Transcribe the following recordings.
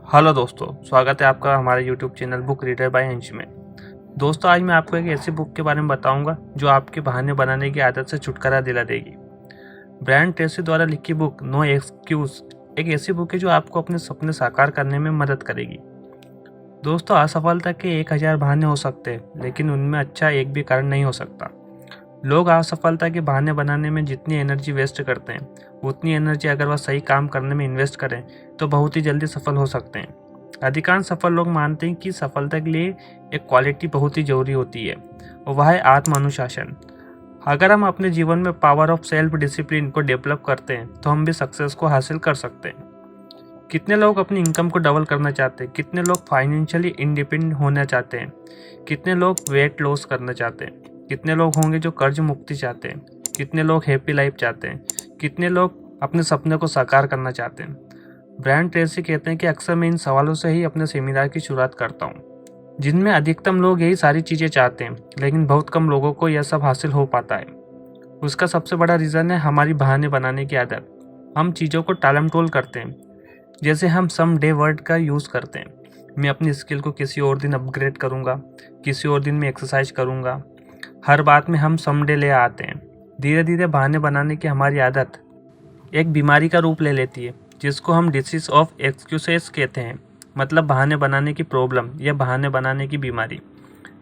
Hello दोस्तों, स्वागत है आपका हमारे YouTube channel Book Reader by Ansh में। दोस्तों, आज मैं आपको एक ऐसी बुक के बारे में बताऊंगा जो आपके बहाने बनाने की आदत से छुटकारा दिला देगी। ब्रायन ट्रेसी द्वारा लिखी बुक नो एक्सक्यूज एक ऐसी बुक है जो आपको अपने सपने साकार करने में मदद करेगी। दोस्तों, असफलता के 1000 बहाने हो सकते हैं, लेकिन उनमें अच्छा एक भी कारण नहीं हो सकता। लोग असफलता के बहाने बनाने में जितनी एनर्जी वेस्ट करते हैं, उतनी एनर्जी अगर वह सही काम करने में इन्वेस्ट करें तो बहुत ही जल्दी सफल हो सकते हैं। अधिकांश सफल लोग मानते हैं कि सफलता के लिए एक क्वालिटी बहुत ही जरूरी होती है, और वह है आत्म अनुशासन। अगर हम अपने जीवन में पावर ऑफ सेल्फ डिसिप्लिन को डेवलप करते हैं तो हम भी सक्सेस को हासिल कर सकते हैं। कितने लोग अपनी इनकम को डबल करना चाहते हैं, कितने लोग फाइनेंशियली इंडिपेंडेंट होना चाहते हैं, कितने लोग वेट लॉस करना चाहते हैं, कितने लोग होंगे जो कर्ज मुक्ति चाहते हैं, कितने लोग हैप्पी लाइफ चाहते हैं, कितने लोग अपने सपने को साकार करना चाहते हैं। ब्रायन ट्रेसी कहते हैं कि अक्सर मैं इन सवालों से ही अपने सेमिनार की शुरुआत करता हूँ, जिनमें अधिकतम लोग यही सारी चीज़ें चाहते हैं, लेकिन बहुत कम लोगों को यह सब हासिल हो पाता है। उसका सबसे बड़ा रीज़न है हमारी बहाने बनाने की आदत। हम चीज़ों को टालमटोल करते हैं, जैसे हम सम डे वर्ड का यूज़ करते हैं। मैं अपनी स्किल को किसी और दिन अपग्रेड करूँगा, किसी और दिन मैं एक्सरसाइज करूँगा। हर बात में हम सम डे ले आते हैं। धीरे धीरे बहाने बनाने की हमारी आदत एक बीमारी का रूप ले लेती है, जिसको हम डिसीज ऑफ एक्सक्यूजेस कहते हैं। मतलब बहाने बनाने की प्रॉब्लम या बहाने बनाने की बीमारी।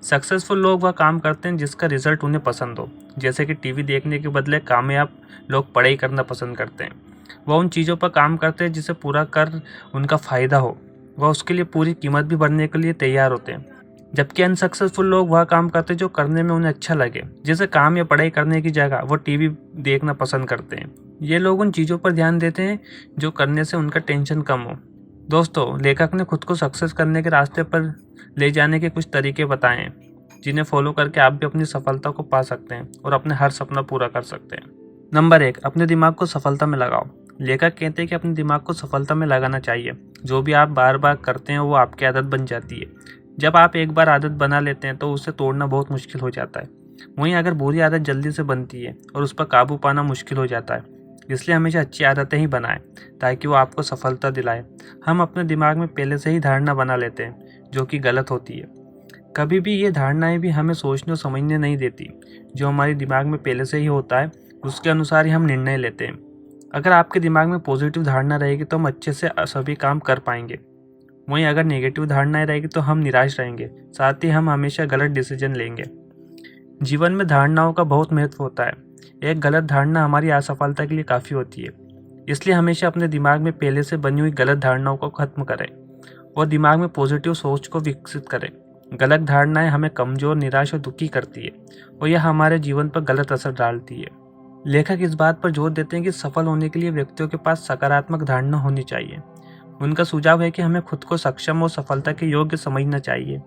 सक्सेसफुल लोग वह काम करते हैं जिसका रिजल्ट उन्हें पसंद हो, जैसे कि टीवी देखने के बदले कामयाब लोग पढ़ाई करना पसंद करते हैं। वह उन चीज़ों पर काम करते हैं जिसे पूरा कर उनका फ़ायदा हो। वह उसके लिए पूरी कीमत भी भरने के लिए तैयार होते हैं। जबकि अनसक्सेसफुल लोग वह काम करते हैं जो करने में उन्हें अच्छा लगे, जैसे काम या पढ़ाई करने की जगह वो टीवी देखना पसंद करते हैं। ये लोग उन चीज़ों पर ध्यान देते हैं जो करने से उनका टेंशन कम हो। दोस्तों, लेखक ने खुद को सक्सेस करने के रास्ते पर ले जाने के कुछ तरीके बताए हैं, जिन्हें फॉलो करके आप भी अपनी सफलता को पा सकते हैं और अपने हर सपना पूरा कर सकते हैं। नंबर 1, अपने दिमाग को सफलता में लगाओ। लेखक कहते हैं कि अपने दिमाग को सफलता में लगाना चाहिए। जो भी आप बार बार करते हैं वो आपकी आदत बन जाती है। जब आप एक बार आदत बना लेते हैं तो उसे तोड़ना बहुत मुश्किल हो जाता है। वहीं अगर बुरी आदत जल्दी से बनती है और उस पर काबू पाना मुश्किल हो जाता है। इसलिए हमेशा अच्छी आदतें ही बनाएं, ताकि वो आपको सफलता दिलाए। हम अपने दिमाग में पहले से ही धारणा बना लेते हैं, जो कि गलत होती है। कभी भी ये धारणाएं भी हमें सोचने और समझने नहीं देती। जो हमारे दिमाग में पहले से ही होता है, उसके अनुसार ही हम निर्णय लेते हैं। अगर आपके दिमाग में पॉजिटिव धारणा रहेगी तो हम अच्छे से सभी काम कर पाएंगे। वहीं अगर नेगेटिव धारणाएं रहेगी तो हम निराश रहेंगे, साथ ही हम हमेशा गलत डिसीजन लेंगे। जीवन में धारणाओं का बहुत महत्व होता है। एक गलत धारणा हमारी असफलता के लिए काफ़ी होती है। इसलिए हमेशा अपने दिमाग में पहले से बनी हुई गलत धारणाओं को खत्म करें और दिमाग में पॉजिटिव सोच को विकसित करें। गलत धारणाएं हमें कमज़ोर, निराश और दुखी करती है, और यह हमारे जीवन पर गलत असर डालती है। लेखक इस बात पर जोर देते हैं कि सफल होने के लिए व्यक्तियों के पास सकारात्मक धारणा होनी चाहिए। उनका सुझाव है कि हमें खुद को सक्षम और सफलता के योग्य समझना चाहिए।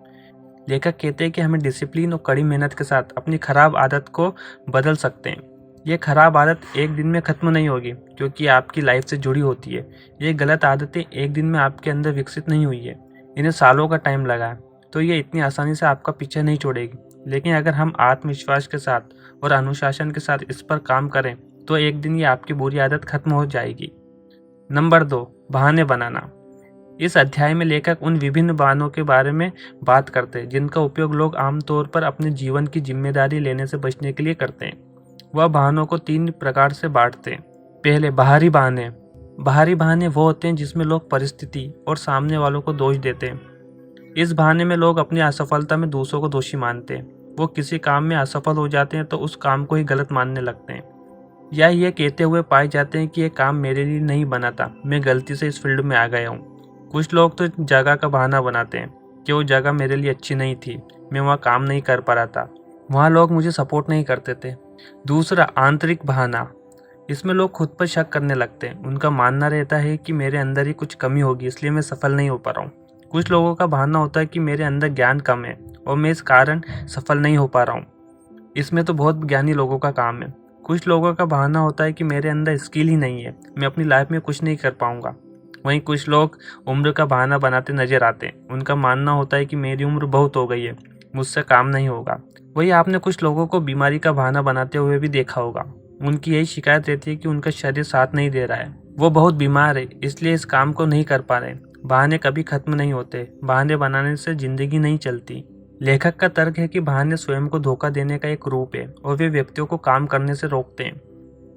लेखक कहते हैं कि हमें डिसिप्लिन और कड़ी मेहनत के साथ अपनी खराब आदत को बदल सकते हैं। ये खराब आदत एक दिन में खत्म नहीं होगी, क्योंकि ये आपकी लाइफ से जुड़ी होती है। ये गलत आदतें एक दिन में आपके अंदर विकसित नहीं हुई है, इन्हें सालों का टाइम लगा है। तो ये इतनी आसानी से आपका पीछा नहीं छोड़ेगी। लेकिन अगर हम आत्मविश्वास के साथ और अनुशासन के साथ इस पर काम करें तो एक दिन ये आपकी बुरी आदत खत्म हो जाएगी। नंबर 2, बहाने बनाना। इस अध्याय में लेखक उन विभिन्न बहानों के बारे में बात करते हैं जिनका उपयोग लोग आमतौर पर अपने जीवन की जिम्मेदारी लेने से बचने के लिए करते हैं। वह बहानों को 3 प्रकार से बांटते हैं। पहले, बाहरी बहाने। बाहरी बहाने वो होते हैं जिसमें लोग परिस्थिति और सामने वालों को दोष देते हैं। इस बहाने में लोग अपनी असफलता में दूसरों को दोषी मानते हैं। वो किसी काम में असफल हो जाते हैं तो उस काम को ही गलत मानने लगते हैं, या ये कहते हुए पाए जाते हैं कि ये काम मेरे लिए नहीं बना था, मैं गलती से इस फील्ड में आ गया हूँ। कुछ लोग तो जगह का बहाना बनाते हैं कि वो जगह मेरे लिए अच्छी नहीं थी, मैं वहाँ काम नहीं कर पा रहा था, वहाँ लोग मुझे सपोर्ट नहीं करते थे। दूसरा, आंतरिक बहाना। इसमें लोग खुद पर शक करने लगते हैं। उनका मानना रहता है कि मेरे अंदर ही कुछ कमी होगी, इसलिए मैं सफल नहीं हो पा रहा हूँ। कुछ लोगों का बहाना होता है कि मेरे अंदर ज्ञान कम है और मैं इस कारण सफल नहीं हो पा रहा हूँ। इसमें तो बहुत ज्ञानी लोगों का काम है। कुछ लोगों का बहाना होता है कि मेरे अंदर स्किल ही नहीं है, मैं अपनी लाइफ में कुछ नहीं कर पाऊंगा। वहीं कुछ लोग उम्र का बहाना बनाते नजर आते हैं। उनका मानना होता है कि मेरी उम्र बहुत हो गई है, मुझसे काम नहीं होगा। वही आपने कुछ लोगों को बीमारी का बहाना बनाते हुए भी देखा होगा। उनकी यही शिकायत रहती है कि उनका शरीर साथ नहीं दे रहा है, वो बहुत बीमार है, इसलिए इस काम को नहीं कर पा रहे। बहाने कभी खत्म नहीं होते, बहाने बनाने से जिंदगी नहीं चलती। लेखक का तर्क है कि बहाने स्वयं को धोखा देने का एक रूप है और वे व्यक्तियों को काम करने से रोकते हैं।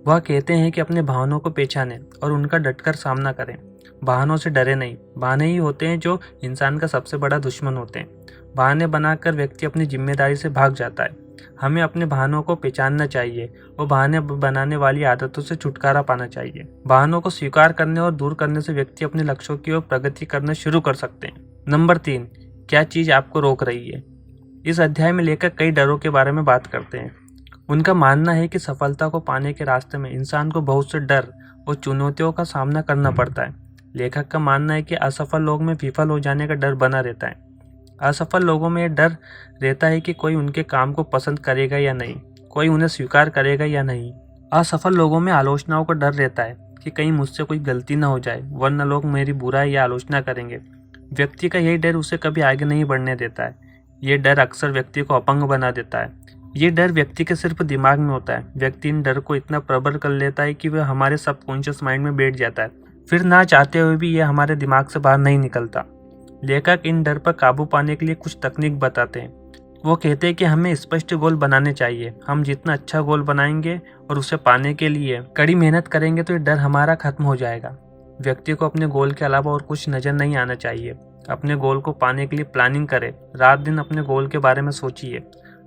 वह कहते हैं कि अपने बहानों को पहचानें और उनका डटकर सामना करें। बहानों से डरे नहीं, बहाने ही होते हैं जो इंसान का सबसे बड़ा दुश्मन होते हैं। बहाने बनाकर व्यक्ति अपनी जिम्मेदारी से भाग जाता है। हमें अपने बहानों को पहचानना चाहिए और बहाने बनाने वाली आदतों से छुटकारा पाना चाहिए। बहानों को स्वीकार करने और दूर करने से व्यक्ति अपने लक्ष्यों की ओर प्रगति करना शुरू कर सकते हैं। नंबर 3, क्या चीज आपको रोक रही है? इस अध्याय में लेखक कई डरों के बारे में बात करते हैं। उनका मानना है कि सफलता को पाने के रास्ते में इंसान को बहुत से डर और चुनौतियों का सामना करना पड़ता है। लेखक का मानना है कि असफल लोग में विफल हो जाने का डर बना रहता है। असफल लोगों में यह डर रहता है कि कोई उनके काम को पसंद करेगा या नहीं, कोई उन्हें स्वीकार करेगा या नहीं। असफल लोगों में आलोचनाओं का डर रहता है कि कहीं मुझसे कोई गलती न हो जाए, वरना लोग मेरी बुराई या आलोचना करेंगे। व्यक्ति का यही डर उसे कभी आगे नहीं बढ़ने देता है। ये डर अक्सर व्यक्ति को अपंग बना देता है। ये डर व्यक्ति के सिर्फ दिमाग में होता है। व्यक्ति इन डर को इतना प्रबल कर लेता है कि वह हमारे सबकॉन्शियस माइंड में बैठ जाता है, फिर ना चाहते हुए भी यह हमारे दिमाग से बाहर नहीं निकलता। लेखक इन डर पर काबू पाने के लिए कुछ तकनीक बताते हैं। वो कहते हैं कि हमें स्पष्ट गोल बनाने चाहिए। हम जितना अच्छा गोल बनाएंगे और उसे पाने के लिए कड़ी मेहनत करेंगे तो ये डर हमारा खत्म हो जाएगा। व्यक्ति को अपने गोल के अलावा और कुछ नजर नहीं आना चाहिए। अपने गोल को पाने के लिए प्लानिंग करें। रात दिन अपने गोल के बारे में सोचिए।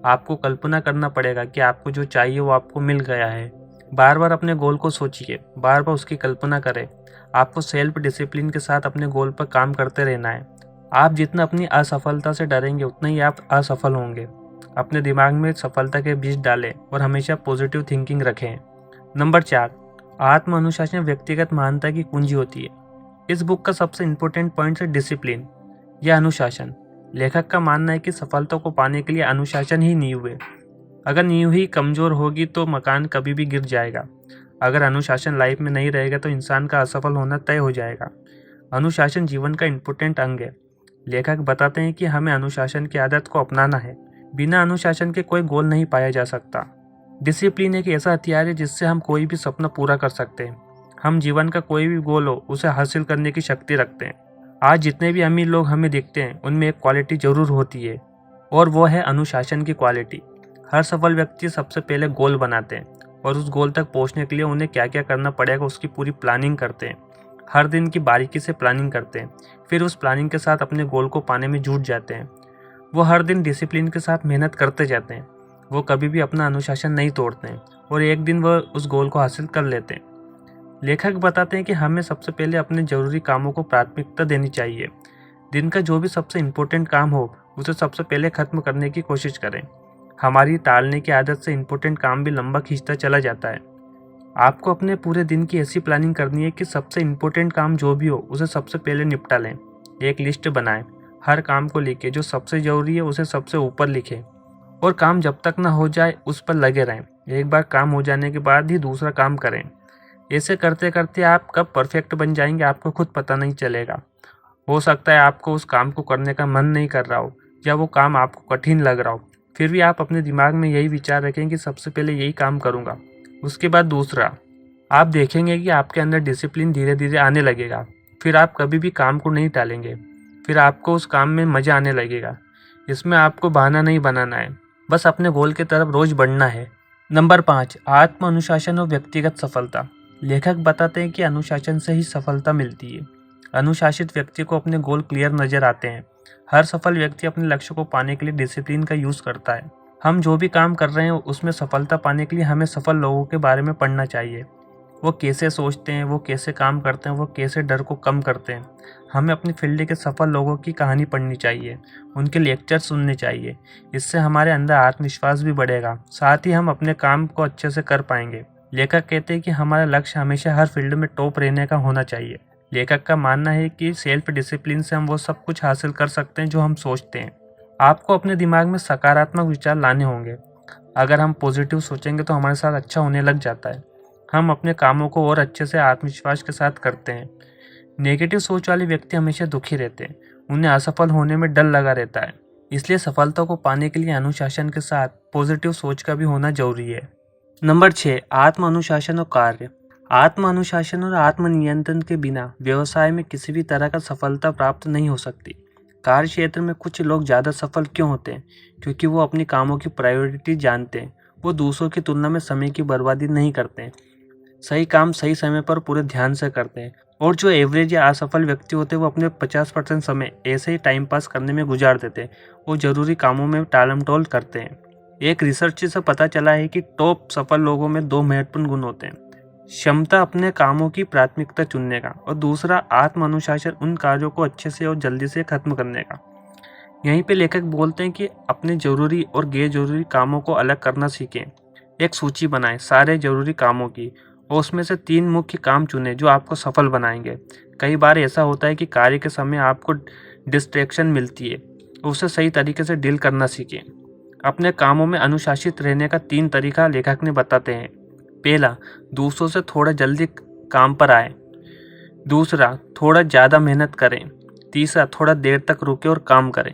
आपको कल्पना करना पड़ेगा कि आपको जो चाहिए वो आपको मिल गया है। बार बार अपने गोल को सोचिए, बार बार उसकी कल्पना करें। आपको सेल्फ डिसिप्लिन के साथ अपने गोल पर काम करते रहना है। आप जितना अपनी असफलता से डरेंगे उतना ही आप असफल होंगे। अपने दिमाग में सफलता के बीज डालें और हमेशा पॉजिटिव थिंकिंग रखें। नंबर 4, आत्म अनुशासन व्यक्तिगत महानता की कुंजी होती है। इस बुक का सबसे इम्पोर्टेंट पॉइंट है डिसिप्लिन या अनुशासन। लेखक का मानना है कि सफलता को पाने के लिए अनुशासन ही नींव है। अगर नींव ही कमजोर होगी तो मकान कभी भी गिर जाएगा। अगर अनुशासन लाइफ में नहीं रहेगा तो इंसान का असफल होना तय हो जाएगा। अनुशासन जीवन का इम्पोर्टेंट अंग है। लेखक बताते हैं कि हमें अनुशासन की आदत को अपनाना है। बिना अनुशासन के कोई गोल नहीं पाया जा सकता। डिसिप्लिन एक ऐसा हथियार है जिससे हम कोई भी सपना पूरा कर सकते हैं। हम जीवन का कोई भी गोल हो उसे हासिल करने की शक्ति रखते हैं। आज जितने भी अमीर लोग हमें दिखते हैं उनमें एक क्वालिटी जरूर होती है और वो है अनुशासन की क्वालिटी। हर सफल व्यक्ति सबसे पहले गोल बनाते हैं और उस गोल तक पहुंचने के लिए उन्हें क्या क्या करना पड़ेगा उसकी पूरी प्लानिंग करते हैं। हर दिन की बारीकी से प्लानिंग करते हैं, फिर उस प्लानिंग के साथ अपने गोल को पाने में जुट जाते हैं। वो हर दिन डिसिप्लिन के साथ मेहनत करते जाते हैं। वो कभी भी अपना अनुशासन नहीं तोड़ते हैं और एक दिन वह उस गोल को हासिल कर लेते हैं। लेखक बताते हैं कि हमें सबसे पहले अपने जरूरी कामों को प्राथमिकता देनी चाहिए। दिन का जो भी सबसे इम्पोर्टेंट काम हो उसे सबसे पहले खत्म करने की कोशिश करें। हमारी टालने की आदत से इम्पोर्टेंट काम भी लंबा खींचता चला जाता है। आपको अपने पूरे दिन की ऐसी प्लानिंग करनी है कि सबसे इम्पोर्टेंट काम जो भी हो उसे सबसे पहले निपटा लें। एक लिस्ट बनाएं, हर काम को लिखें, जो सबसे ज़रूरी है उसे सबसे ऊपर लिखें और काम जब तक ना हो जाए उस पर लगे रहें। एक बार काम हो जाने के बाद ही दूसरा काम करें। ऐसे करते करते आप कब परफेक्ट बन जाएंगे आपको खुद पता नहीं चलेगा। हो सकता है आपको उस काम को करने का मन नहीं कर रहा हो या वो काम आपको कठिन लग रहा हो, फिर भी आप अपने दिमाग में यही विचार रखें कि सबसे पहले यही काम करूँगा, उसके बाद दूसरा। आप देखेंगे कि आपके अंदर डिसिप्लिन धीरे धीरे आने लगेगा। फिर आप कभी भी काम को नहीं टालेंगे। फिर आपको उस काम में मज़ा आने लगेगा। इसमें आपको बहाना नहीं बनाना है, बस अपने गोल की तरफ रोज बढ़ना है। नंबर 5, आत्म अनुशासन और व्यक्तिगत सफलता। लेखक बताते हैं कि अनुशासन से ही सफलता मिलती है। अनुशासित व्यक्ति को अपने गोल क्लियर नजर आते हैं। हर सफल व्यक्ति अपने लक्ष्य को पाने के लिए डिसिप्लिन का यूज़ करता है। हम जो भी काम कर रहे हैं उसमें सफलता पाने के लिए हमें सफल लोगों के बारे में पढ़ना चाहिए। वो कैसे सोचते हैं, वो कैसे काम करते हैं, वो कैसे डर को कम करते हैं। हमें अपनी फील्ड के सफल लोगों की कहानी पढ़नी चाहिए, उनके लेक्चर सुनने चाहिए। इससे हमारे अंदर आत्मविश्वास भी बढ़ेगा, साथ ही हम अपने काम को अच्छे से कर पाएंगे। लेखक कहते हैं कि हमारा लक्ष्य हमेशा हर फील्ड में टॉप रहने का होना चाहिए। लेखक का मानना है कि सेल्फ डिसिप्लिन से हम वो सब कुछ हासिल कर सकते हैं जो हम सोचते हैं। आपको अपने दिमाग में सकारात्मक विचार लाने होंगे। अगर हम पॉजिटिव सोचेंगे तो हमारे साथ अच्छा होने लग जाता है। हम अपने कामों को और अच्छे से आत्मविश्वास के साथ करते हैं। नेगेटिव सोच वाले व्यक्ति हमेशा दुखी रहते हैं, उन्हें असफल होने में डर लगा रहता है। इसलिए सफलता को पाने के लिए अनुशासन के साथ पॉजिटिव सोच का भी होना जरूरी है। नंबर 6, आत्म अनुशासन और कार्य। आत्म अनुशासन और आत्म नियंत्रण के बिना व्यवसाय में किसी भी तरह का सफलता प्राप्त नहीं हो सकती। कार्य क्षेत्र में कुछ लोग ज़्यादा सफल क्यों होते हैं? क्योंकि वो अपनी कामों की प्रायोरिटी जानते हैं। वो दूसरों की तुलना में समय की बर्बादी नहीं करते हैं, सही काम सही समय पर पूरे ध्यान से करते हैं। और जो एवरेज या असफल व्यक्ति होते हैं वो अपने 50% समय ऐसे ही टाइम पास करने में गुजार देते हैं। वो जरूरी कामों में टालमटोल करते हैं। एक रिसर्च से पता चला है कि टॉप सफल लोगों में 2 महत्वपूर्ण गुण होते हैं। क्षमता अपने कामों की प्राथमिकता चुनने का, और दूसरा आत्म अनुशासन उन कार्यों को अच्छे से और जल्दी से खत्म करने का। यहीं पे लेखक बोलते हैं कि अपने जरूरी और गैर जरूरी कामों को अलग करना सीखें। एक सूची बनाएं सारे जरूरी कामों की, और उसमें से 3 मुख्य काम चुनें जो आपको सफल बनाएंगे। कई बार ऐसा होता है कि कार्य के समय आपको डिस्ट्रैक्शन मिलती है, उसे सही तरीके से डील करना सीखें। अपने कामों में अनुशासित रहने का 3 तरीका लेखक ने बताते हैं। पहला, दूसरों से थोड़ा जल्दी काम पर आए। दूसरा, थोड़ा ज़्यादा मेहनत करें। तीसरा, थोड़ा देर तक रुके और काम करें।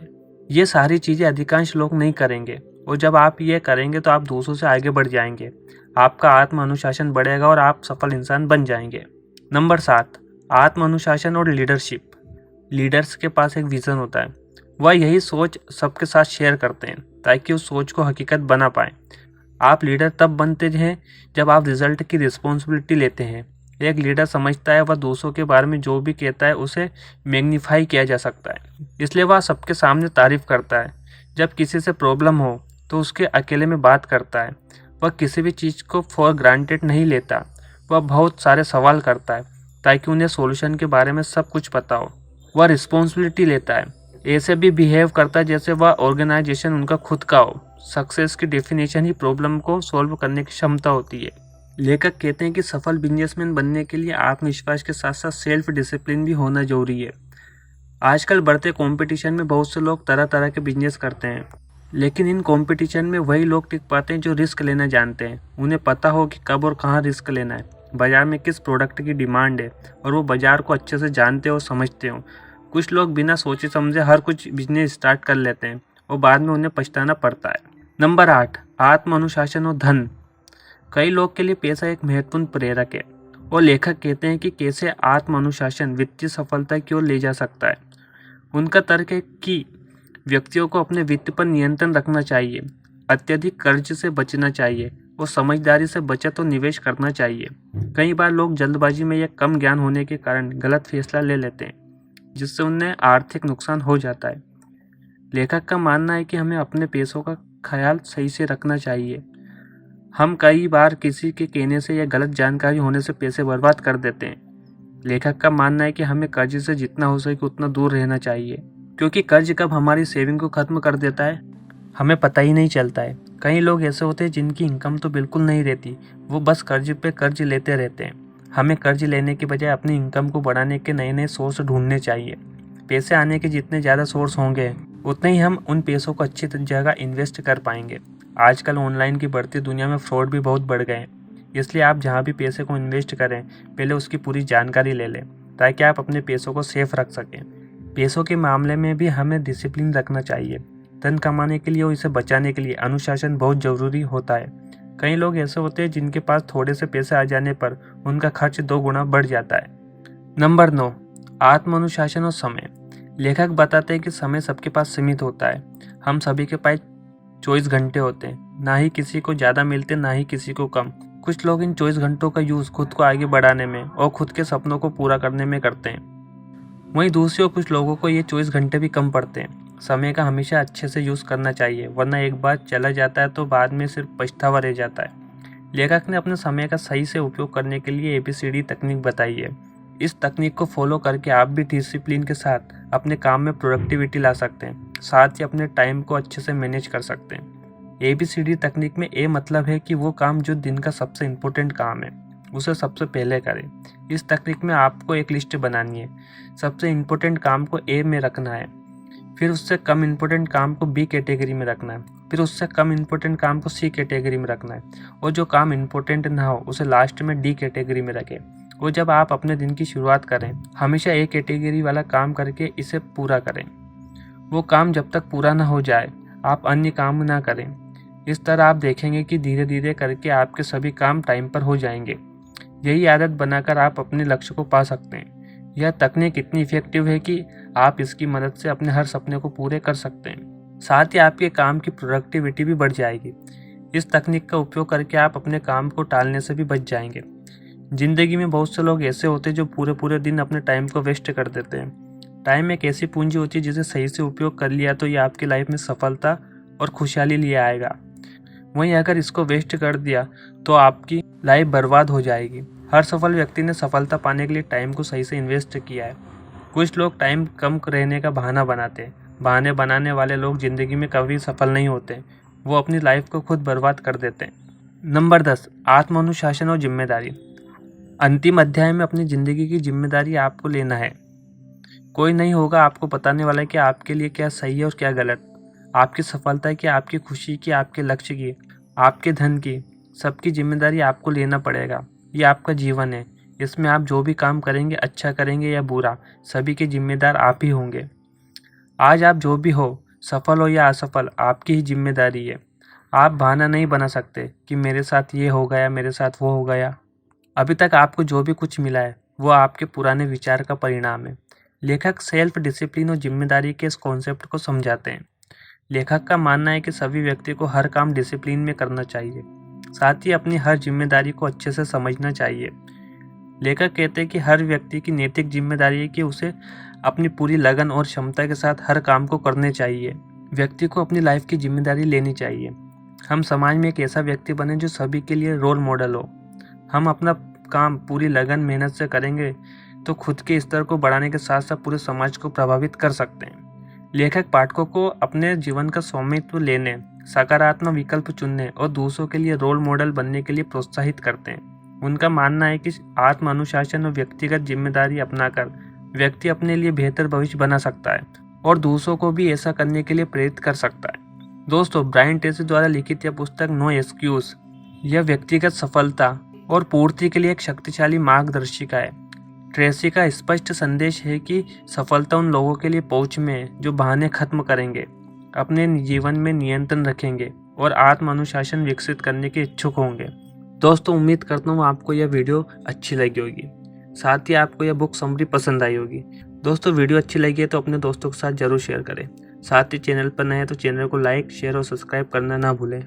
ये सारी चीज़ें अधिकांश लोग नहीं करेंगे, और जब आप ये करेंगे तो आप दूसरों से आगे बढ़ जाएंगे, आपका आत्म अनुशासन बढ़ेगा और आप सफल इंसान बन जाएंगे। नंबर 7, आत्म अनुशासन और लीडरशिप। लीडर्स के पास एक विज़न होता है, वह यही सोच सबके साथ शेयर करते हैं ताकि उस सोच को हकीकत बना पाएँ। आप लीडर तब बनते हैं जब आप रिजल्ट की रिस्पॉन्सिबिलिटी लेते हैं। एक लीडर समझता है वह दूसरों के बारे में जो भी कहता है उसे मैग्नीफाई किया जा सकता है, इसलिए वह सबके सामने तारीफ करता है। जब किसी से प्रॉब्लम हो तो उसके अकेले में बात करता है। वह किसी भी चीज़ को फॉर ग्रांटेड नहीं लेता, वह बहुत सारे सवाल करता है ताकि उन्हें सॉल्यूशन के बारे में सब कुछ पता हो। वह रिस्पॉन्सिबिलिटी लेता है, ऐसे भी बिहेव करता है जैसे वह ऑर्गेनाइजेशन उनका खुद का हो। सक्सेस की डेफिनेशन ही प्रॉब्लम को सॉल्व करने की क्षमता होती है। लेखक कहते हैं कि सफल बिजनेसमैन बनने के लिए आत्मविश्वास के साथ साथ सेल्फ डिसिप्लिन भी होना जरूरी है। आजकल बढ़ते कंपटीशन में बहुत से लोग तरह तरह के बिजनेस करते हैं, लेकिन इन कंपटीशन में वही लोग टिक पाते हैं जो रिस्क लेना जानते हैं। उन्हें पता हो कि कब और कहाँ रिस्क लेना है, बाजार में किस प्रोडक्ट की डिमांड है, और वो बाजार को अच्छे से जानते और समझते हो। कुछ लोग बिना सोचे समझे हर कुछ बिजनेस स्टार्ट कर लेते हैं और बाद में उन्हें पछताना पड़ता है। नंबर 8, आत्म अनुशासन और धन। कई लोग के लिए पैसा एक महत्वपूर्ण प्रेरक है, और लेखक कहते हैं कि कैसे आत्म अनुशासन वित्तीय सफलता की ओर ले जा सकता है। उनका तर्क है कि व्यक्तियों को अपने वित्त पर नियंत्रण रखना चाहिए, अत्यधिक कर्ज से बचना चाहिए और समझदारी से बचत और निवेश करना चाहिए। कई बार लोग जल्दबाजी में या कम ज्ञान होने के कारण गलत फैसला ले लेते हैं, जिससे उन्हें आर्थिक नुकसान हो जाता है। लेखक का मानना है कि हमें अपने पैसों का ख्याल सही से रखना चाहिए। हम कई बार किसी के कहने से या गलत जानकारी होने से पैसे बर्बाद कर देते हैं। लेखक का मानना है कि हमें कर्ज से जितना हो सके उतना दूर रहना चाहिए, क्योंकि कर्ज कब हमारी सेविंग को खत्म कर देता है हमें पता ही नहीं चलता है। कई लोग ऐसे होते हैं जिनकी इनकम तो बिल्कुल नहीं रहती, वो बस कर्ज पे कर्ज लेते रहते हैं। हमें कर्ज लेने के बजाय अपनी इनकम को बढ़ाने के नए नए सोर्स ढूंढने चाहिए। पैसे आने के जितने ज़्यादा सोर्स होंगे उतने ही हम उन पैसों को अच्छी जगह इन्वेस्ट कर पाएंगे। आजकल ऑनलाइन की बढ़ती दुनिया में फ्रॉड भी बहुत बढ़ गए हैं, इसलिए आप जहाँ भी पैसे को इन्वेस्ट करें पहले उसकी पूरी जानकारी ले लें ताकि आप अपने पैसों को सेफ रख सकें। पैसों के मामले में भी हमें डिसिप्लिन रखना चाहिए। धन कमाने के लिए और इसे बचाने के लिए अनुशासन बहुत ज़रूरी होता है। कई लोग ऐसे होते हैं जिनके पास थोड़े से पैसे आ जाने पर उनका खर्च 2 गुना बढ़ जाता है। नंबर 9, आत्म अनुशासन और समय। लेखक बताते हैं कि समय सबके पास सीमित होता है। हम सभी के पास 24 घंटे होते हैं, ना ही किसी को ज़्यादा मिलते ना ही किसी को कम। कुछ लोग इन 24 घंटों का यूज़ खुद को आगे बढ़ाने में और खुद के सपनों को पूरा करने में करते हैं। वहीं दूसरे और कुछ लोगों को ये 24 घंटे भी कम पड़ते हैं। समय का हमेशा अच्छे से यूज़ करना चाहिए, वरना एक बार चला जाता है तो बाद में सिर्फ पछतावा रह जाता है। लेखक ने अपने समय का सही से उपयोग करने के लिए ABCD तकनीक बताई है। इस तकनीक को फॉलो करके आप भी डिसिप्लिन के साथ अपने काम में प्रोडक्टिविटी ला सकते हैं, साथ ही अपने टाइम को अच्छे से मैनेज कर सकते हैं। ABCD तकनीक में A मतलब है कि वो काम जो दिन का सबसे इम्पोर्टेंट काम है उसे सबसे पहले करें। इस तकनीक में आपको एक लिस्ट बनानी है। सबसे इम्पोर्टेंट काम को A में रखना है, फिर उससे कम इम्पोर्टेंट काम को B कैटेगरी में रखना है, फिर उससे कम इम्पोर्टेंट काम को C कैटेगरी में रखना है, और जो काम इम्पोर्टेंट ना हो उसे लास्ट में D कैटेगरी में रखें। और जब आप अपने दिन की शुरुआत करें हमेशा A कैटेगरी वाला काम करके इसे पूरा करें। वो काम जब तक पूरा ना हो जाए आप अन्य काम ना करें। इस तरह आप देखेंगे कि धीरे धीरे करके आपके सभी काम टाइम पर हो जाएंगे। यही आदत बनाकर आप अपने लक्ष्य को पा सकते हैं। यह तकनीक इतनी इफेक्टिव है कि आप इसकी मदद से अपने हर सपने को पूरे कर सकते हैं। साथ ही आपके काम की प्रोडक्टिविटी भी बढ़ जाएगी। इस तकनीक का उपयोग करके आप अपने काम को टालने से भी बच जाएंगे। जिंदगी में बहुत से लोग ऐसे होते हैं जो पूरे पूरे दिन अपने टाइम को वेस्ट कर देते हैं। टाइम एक ऐसी पूंजी होती है जिसे सही से उपयोग कर लिया तो ये आपकी लाइफ में सफलता और खुशहाली लिए आएगा। वहीं अगर इसको वेस्ट कर दिया तो आपकी लाइफ बर्बाद हो जाएगी। हर सफल व्यक्ति ने सफलता पाने के लिए टाइम को सही से इन्वेस्ट किया है। कुछ लोग टाइम कम रहने का बहाना बनाते हैं। बहाने बनाने वाले लोग जिंदगी में कभी सफल नहीं होते। वो अपनी लाइफ को खुद बर्बाद कर देते हैं। नंबर 10, आत्मानुशासन और जिम्मेदारी। अंतिम अध्याय में अपनी जिंदगी की जिम्मेदारी आपको लेना है। कोई नहीं होगा आपको बताने वाला है कि आपके लिए क्या सही है और क्या गलत। आपकी सफलता की, आपकी खुशी की, आपके लक्ष्य की, आपके धन की, सबकी जिम्मेदारी आपको लेना पड़ेगा। ये आपका जीवन है। इसमें आप जो भी काम करेंगे, अच्छा करेंगे या बुरा, सभी के जिम्मेदार आप ही होंगे। आज आप जो भी हो, सफल हो या असफल, आपकी ही जिम्मेदारी है। आप बहाना नहीं बना सकते कि मेरे साथ ये हो गया, मेरे साथ वो हो गया। अभी तक आपको जो भी कुछ मिला है वो आपके पुराने विचार का परिणाम है। लेखक सेल्फ डिसिप्लिन और जिम्मेदारी के इस कॉन्सेप्ट को समझाते हैं। लेखक का मानना है कि सभी व्यक्ति को हर काम डिसिप्लिन में करना चाहिए, साथ ही अपनी हर जिम्मेदारी को अच्छे से समझना चाहिए। लेखक कहते हैं कि हर व्यक्ति की नैतिक जिम्मेदारी है कि उसे अपनी पूरी लगन और क्षमता के साथ हर काम को करने चाहिए। व्यक्ति को अपनी लाइफ की जिम्मेदारी लेनी चाहिए। हम समाज में एक ऐसा व्यक्ति बने जो सभी के लिए रोल मॉडल हो। हम अपना काम पूरी लगन मेहनत से करेंगे तो खुद के स्तर को बढ़ाने के साथ साथ पूरे समाज को प्रभावित कर सकते हैं। लेखक पाठकों को अपने जीवन का स्वामित्व लेने, सकारात्मक विकल्प चुनने और दूसरों के लिए रोल मॉडल बनने के लिए प्रोत्साहित करते हैं। उनका मानना है कि आत्म अनुशासन और व्यक्तिगत जिम्मेदारी अपनाकर व्यक्ति अपने लिए बेहतर भविष्य बना सकता है और दूसरों को भी ऐसा करने के लिए प्रेरित कर सकता है। दोस्तों, ब्रायन ट्रेसी द्वारा लिखित यह पुस्तक नो एक्सक्यूज, यह व्यक्तिगत सफलता और पूर्ति के लिए एक शक्तिशाली मार्गदर्शिका है। ट्रेसी का स्पष्ट संदेश है कि सफलता उन लोगों के लिए पहुंच में है जो बहाने खत्म करेंगे, अपने जीवन में नियंत्रण रखेंगे और आत्म अनुशासन विकसित करने के इच्छुक होंगे। दोस्तों, उम्मीद करता हूँ आपको यह वीडियो अच्छी लगी होगी, साथ ही आपको यह बुक समरी पसंद आई होगी। दोस्तों, वीडियो अच्छी लगी है तो अपने दोस्तों के साथ जरूर शेयर करें। साथ ही चैनल पर नए हैं तो चैनल को लाइक, शेयर और सब्सक्राइब करना ना भूलें।